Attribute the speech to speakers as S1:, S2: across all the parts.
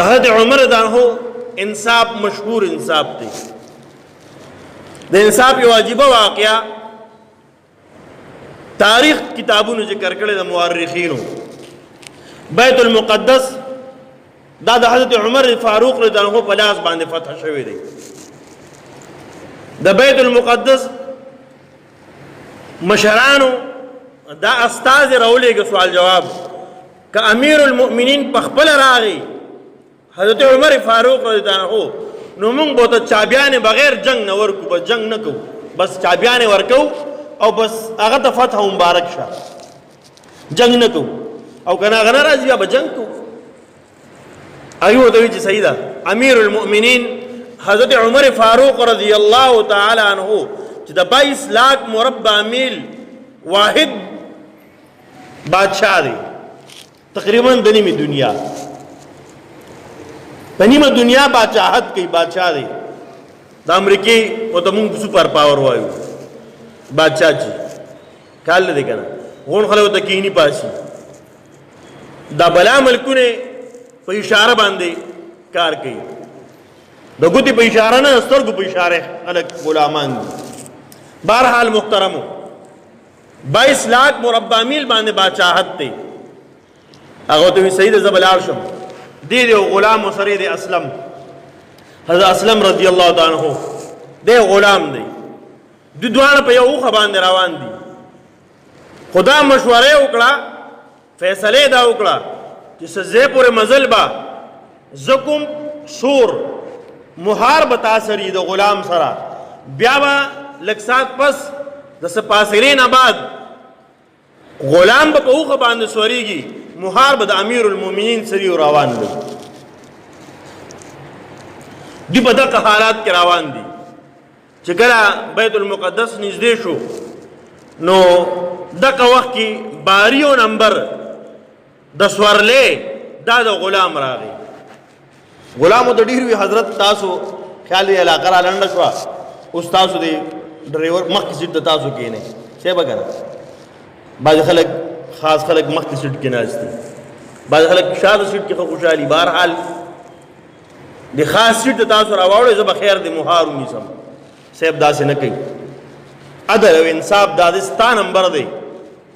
S1: حضرت عمر دانہو انصاف مشہور انصاف تھی. دا انصاف یہ واجبہ واقعہ تاریخ کتابوں نے ذکر کرے دا مورخینوں. بیت المقدس دا حضرت عمر فاروق رضی اللہ عنہ پلاس باندے فتح شوی دی. دا بیت المقدس مشرانو دا استاذ رولے کے سوال جواب کہ امیر المؤمنین پخپل راغی حضرت عمر فاروق رضی اللہ عنہ نو مونږ بوته چابیان بغیر جنگ نه ورکو، بس جنگ نه کو، بس چابیان ورکو او بس هغه ته فتح مبارک شه، جنگ نه کو او کنه هغه نه راځي به جنگ کو. ایو ته چې صحیح ده. امیر المؤمنین حضرت عمر فاروق رضی اللہ تعالی عنہ چې د 22 لاکھ مربع میل واحد بادشاہ دی، تقریباً د نیمه دنیا په نیمه دنیا بادشاہت کوي، بادشاہ دی. د امریکای او ته مونږ سپر پاور وایو بادشاہ چی کال دی کنه غون خلک ته کینی پاسي. دا بلا ملکونه په اشاره باندې کار کوي، د ګوتی په اشاره نه سترګو په اشاره خلک غلامان دي. بہرحال محترمو 22 لاکھ مربع میل باندې بادشاہت دی. هغه ته سید زبلار شم دی غلام سره دی اسلم، حضرت اسلم رضی اللہ تعالی عنہ دی غلام دی. د دوانه په یو خو باندې روان دي. خدا مشوره وکړه، فیصله دا وکړه چې سزه پورې مزل با زکم سور مهار بتا سری د غلام سره، بیا با لکسات پس د سپاسرین بعد غلام په اوخه باندې سوریږي، مهار به د امیر المؤمنین سری روان دی. دی په دغه حالات کې روان دي چې کله بیت المقدس نږدې شو نو دغه وخت کې باریو نمبر د سورلې دا د غلام راغی. غلامو د ډیر وی حضرت تاسو خیال یې علاقه را لنډه شو، اوس تاسو دی ډرایور مخکې سیټ ته تاسو کېنه څه به کنه. بعض خلک خاص خلک مخکې سیټ کې ناشتي، بعض خلک شاده سیټ کې خوشحالي. بهرحال د خاص سیټ ته تاسو راوړئ، زه به خیر د مهارو نیسم. صاحب داسې نه کوي. عدل او انصاف دا د ستا نمبر دی،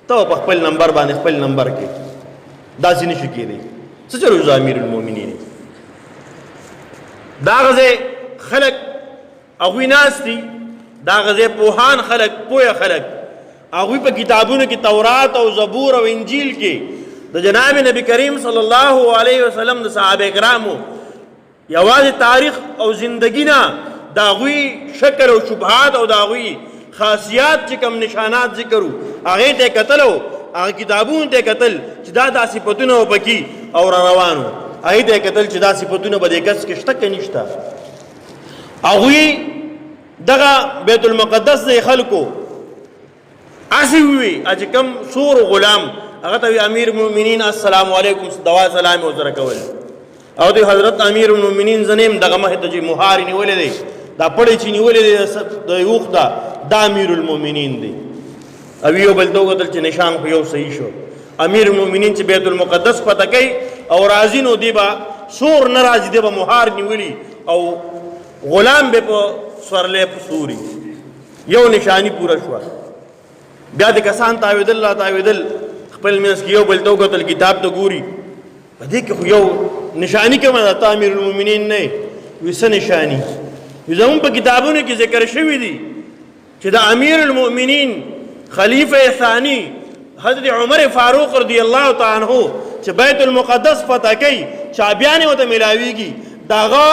S1: ته په خپل نمبر باندې خپل نمبر کې داسې نشي کېدی. څه چلو زه امیر المؤمنین دا غزه خلق هغوی ناست دي، دا غزه پوهان خلق پوهه خلق هغوی په کتابونو کې تورات او زبور او انجیل کې د جناب نبی کریم صلی الله علیه وسلم د صحابه کرامو یوازې تاریخ او زندگی نه دا هغوی شکل او شبهات او دا هغوی خاصیات چې کوم نشانات ذکرو هغې ته کتلو، هغه کتابونو ته کتل چې دا صفتونه پکې او روانو، هغې ته کتل چې دا صفتونه به دې کس کې شته که نشته. هغوی دغه بیت المقدس د خلکو اسی وی چې کوم سور غلام هغه ته امیر المؤمنین السلام علیکم دوا سلام وزره کول، او د حضرت امیر المؤمنین زنیم دغه مخ ته چې مهار نیولې دی، دا پړې چې نیولې دی د یوخ دا امیر المؤمنین دی. او یو بل دوه تل چې نشان خو یو صحیح شو. امیر المؤمنین چې بیت المقدس پته کوي او راځي نو دی با سور نه راځي، دی به مهار نیولي او غلام به په سورلې په سوري. یو نشانی پورا شو. بیا د کسان تاویدل لا تاویدل خپل منځ کې یو بل دوه تل کتاب ته ګوري، په دې کې خو یو نشانی کومه ده امیر المؤمنین نه وي. څه نشانی زمون په کتابونو کې ذکر شوی دي چې د امیر المؤمنین خلیفہ ثانی حضرت عمر فاروق رضی اللہ تعالی عنہ چې بیت المقدس فتح کوي، چابیان وته ملاویږي، داغه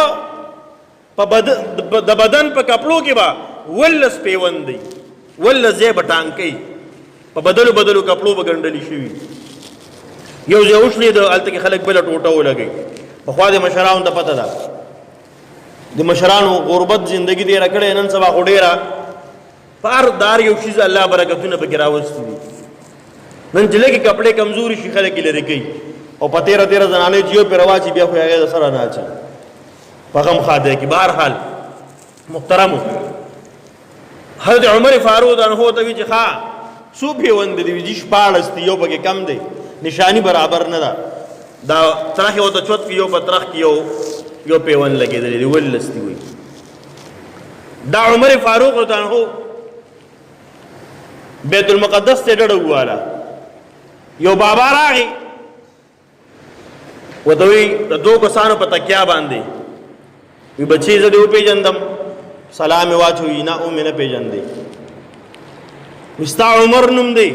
S1: په بدن په کپړو کې با ولس پیوند دی، ولس زې بټان کوي، په بدلو بدلو کپړو بغندلی شي. یو ځای اوسلی د الته کې خلک بل ټوټه ولګي. په خوا د مشرانو ته پته ده د مشرانو غربت زندگی دی راکړې، نن سبا خو ډېره پار دار یو شیز الله برکتونه پکې راوستي دي. نن چې لږې کپړې کمزوري شي خلک یې لرې کوي، او په تیره تیره زنانې چې یو پرې رواچي بیا خو هغې د سره نه اچي په غم خاده کې. بهرحال محترمو حضرت عمر فاروق عنہ ته وی چې ښا څو پیوند دي وی 14 دي یو پکې کم دی نشانی برابر نه ده دا طرح یو ته چوت یو په طرح یو پیوند لګېدلی دی ولستی وی دا عمر فاروق عنہ بیت المقدس ته ډډه واله یو بابا راغی وته وی د دوه کسانو په تکیا باندې وی بچی زه دې وپېژندم سلام یې واچوي نه مې نه پېژندې ستا عمر نوم دی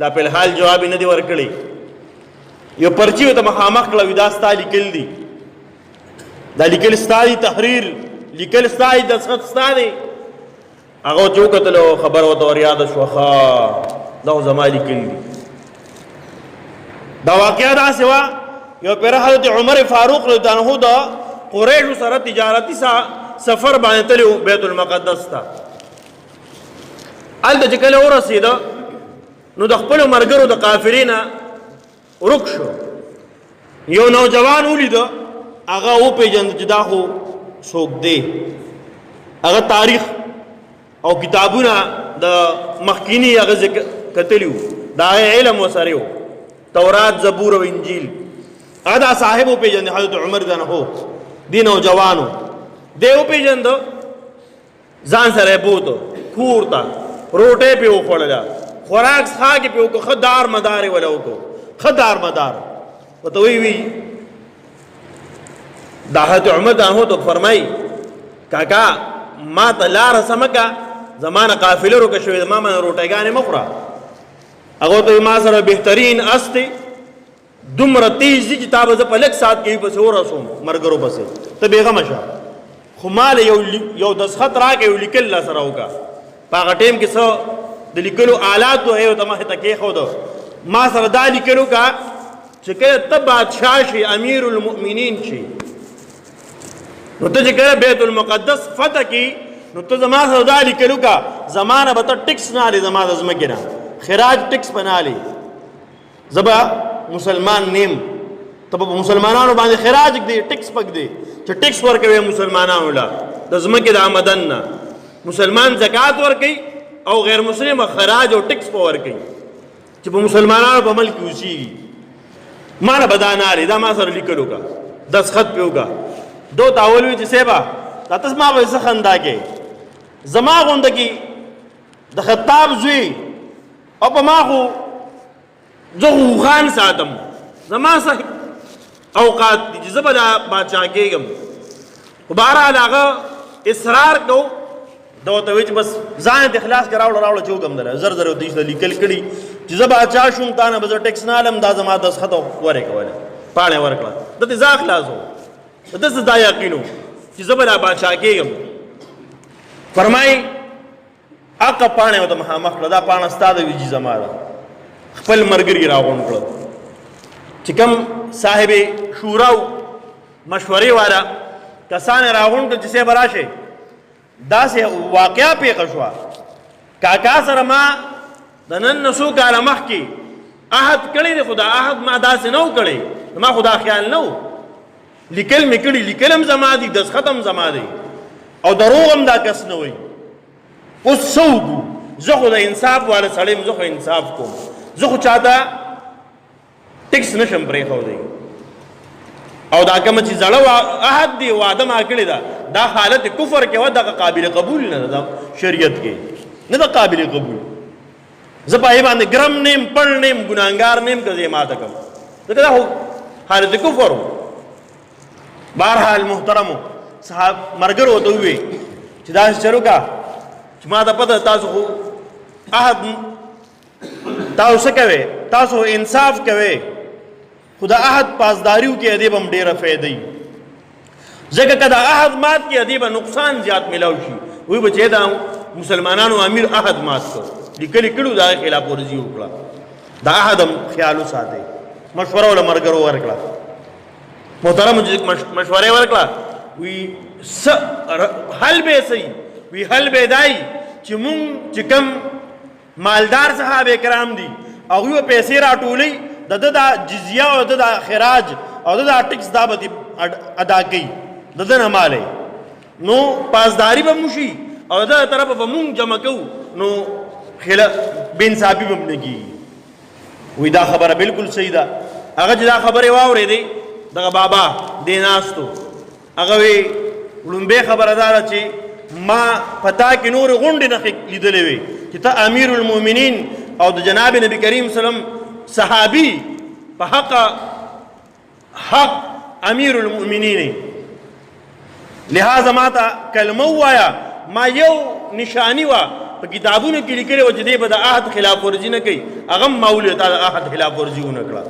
S1: لا په الحال جواب یې نه دی ورکړی یو پرچی ورته مخامخ کړه وی دا ستا لیکل دي دا لیکل ستا دي تحریر لیکل ستا دي دستخط ستا دی هغه چې وکتلو خبر ورته ور یاده شوه ښه دا خو زما لیکل دي دا واقعه داسې وه یو پېره حضرت عمر فاروق رضی الله عنه د قریشو سره تجارتي سفر باندې تللی بیت المقدس ته هلته چې کله ورسېده نو د خپلو ملګرو د قافلې نه ورک شو یو نوجوان ولیده هغه وپېژنده چې دا خو څوک دی هغه تاریخ او کتابونه د مخکینی هغه کتلی وو د هغې علم ورسره و تورات زبور او انجیل هغه دا صاحب وپېژنده حضرت عمر رضی الله عنه دی نوجوانو دی وپېژنده ځان سره یې بوته کور ته روټۍ پې وخوړله خوراک څښاک یې پې وکړو ښه دار مدار یې وله وکړو ښه دار مدار ورته وی دا حضرت عمر رضی الله عنه ته فرمایي کاکا ما ته لاره سمه که زما نه قافله روکه شوې ده ما باندې روټیګانې مه خوره هغه ته ما سره بهترین اس دی دومره تیز دي چې تا به زه په لږ ساعت کې پسې ورسوم ملګرو پسې ته بېغمه شه خو ما له یو دستخط راکړې یو لیکل را سره وکړه په هغه ټایم کې څه د لیکلو آلات و هغې ورته مخې ته کېښوده ما سره دا لیکل وکړه چې کله ته بادشاه شي امیر المؤمنین شي نو ته چې کله بیت المقدس فتح کړي نو ته زما سره دا لیکل وکړه زما نه به ته ټکس نه هلې زما د ځمکې نه خراج ټکس به نه هلې زه به مسلمان نیم ته به مسلمانانو باندې خراج ږدې ټکس پږدې چې ټکس ورکوې مسلمانانو له د ځمکې د آمدن نه مسلمان زکات ورکوي او غیر مسلم خراج او ټکس به ورکوي چې په مسلمانانو په ملک کې اوسېږي ما نه به دا نه هلې دا ما سره لیکل وکړه دستخط پې وکړه دو ته اول وي چې صیبه دا ته زما به څه خندا کې زما غونده کې د خطاب زوی او په ما خو زه خوخان ساتم زما څه اوقات دي چې زه به دا بادشاه کېږم خو بهرحال هغه اصرار کو دا ورته وایي چې بس ځان یې د اخلاص کې راوړه چې وکړم دله زر زر ورته لیکل کړي چې زه بادشاه شوم تا نه به زه ټکس نه هلم دا زما دستخط ورې کوله پاڼې ورکړه دته زه اخلاص و داسې دا یقین و چې زه به دا بادشاه کېږم فرمایي هغه پاڼې ورته مخامخ کړه دا پاڼه ستا د ویجي زما ده خپل ملګري راغونډ کړه چې کوم صاحب شورا و مشورې والا کسان یې راغونډ کړه چې صاحب راشئ داسې واقعه پېښه شوه کاکا سره ما د نن نه څو کاله مخکې عهد کړی دی خو دا عهد ما داسې نه و کړی ما خو دا خیال نه و لیکل مې کړي لیکل هم زما دي دستخط هم زما دی او دروغ هم دا کس نه وایي اوس څه وکړو زه خو د انصاف والا سړی یم زه خو انصاف کوم زه خو چاته ټکس نشم پرېښودی او دا کومه چې زړه عهد دی واده ما کړې ده دا حالت کفر کې وه دغه قابل قبول نه ده شریعت کې نه ده قابل قبول زه په هغې باندې ګرم نیم پړ نیم ګناهګار نیم که زه یې ماته کړم ځکه دا خو حالت کفر و بهرحال محترمو صاحب ملګرو ورته وویې چې داسې چل وکړه چې ما ته پته تاسو خو عهد تاسو څه کوئ تاسو انصاف کوئ خو د عهد پاسداریو کې ادې به هم ډېره فایده وي ځکه که د عهد مات کې ادې به نقصان زیات میلاو شي وایي به چې دا مسلمانانو امیر عهد مات کړ لیکلي کړي د هغې خلاف ورزي وکړه د عهد هم خیال وساتئ مشوره وله ملګرو ورکړه محترم مشورې ورکړه وی حل به صحیح وی حل به دای چې مونږ چې کم مالدار صحابه کرام دي هغوی به پیسې راټولوي د ده دا جزیه او د دا خراج او د دا ټکس دا به ادا کوي د ده نه مال نو پاسداري به موشي او دا طرف به مونږ جمع کوو نو بے انصافي به نه کېږي. وایي دا خبره بالکل صحیح ده. هغه چې دا خبرې واورېدې دغه بابا دې ناستو هغه وی لومبۍ خبره دا ده چې ما په تا کې نورې غونډې نښې لیدلې وې چې ته امیر المؤمنین او د جناب نبی کریم وسلم صحابي په حق امیر المؤمنین. لہذا ما ته کلمه ووایه. ما یو نشانی وه په کتابونو کې لیکلې وه چې دی به د عهد خلاف ورزي نه کوي، هغه هم ما ولیده تا د عهد خلاف ورزي ونه کړه.